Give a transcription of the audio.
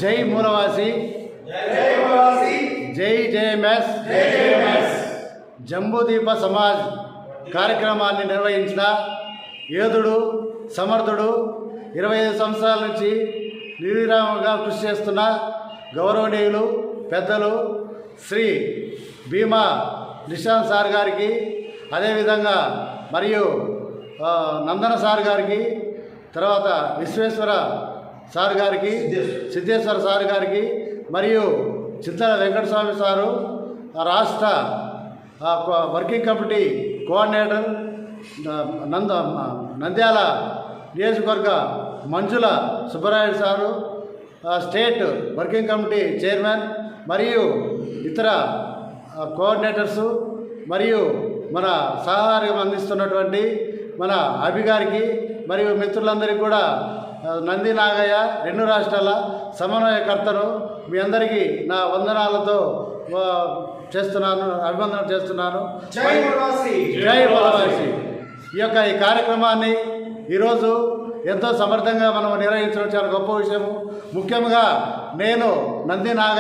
జై మూలవాసి, జై జేఎంఎస్, జంబూదీప సమాజ్ కార్యక్రమాన్ని నిర్వహించిన యోధుడు, సమర్థుడు, 25 సంవత్సరాల నుంచి నిర్విరామంగా కృషి చేస్తున్న గౌరవనీయులు పెద్దలు శ్రీ భీమా నిశాంత్ సార్ గారికి, అదేవిధంగా మరియు నందన సార్ గారికి, తర్వాత విశ్వేశ్వర సార్ గారికి, సిద్ధేశ్వర సార్ గారికి, మరియు చింతల వెంకటస్వామి సారు, రాష్ట్ర వర్కింగ్ కమిటీ కోఆర్డినేటర్ నంద్యాల నియోజకవర్గ Manjula Subbarayudu sir, state working committee chairman మరియు ఇతర కోఆర్డినేటర్సు, మరియు మన సహకారం అందిస్తున్నటువంటి మన అభి గారికి మరియు మిత్రులందరికీ కూడా నంది నాగయ్య 2 రాష్ట్రాల సమన్వయకర్తను మీ అందరికీ నా వందనాలతో చేస్తున్నాను, అభివందన చేస్తున్నాను. జై మూలవాసి. ఈ కార్యక్రమాన్ని ఈరోజు ఎంతో సమర్థంగా మనం నిర్వహించడం చాలా గొప్ప విషయము. ముఖ్యంగా నేను నంది నాగయ్య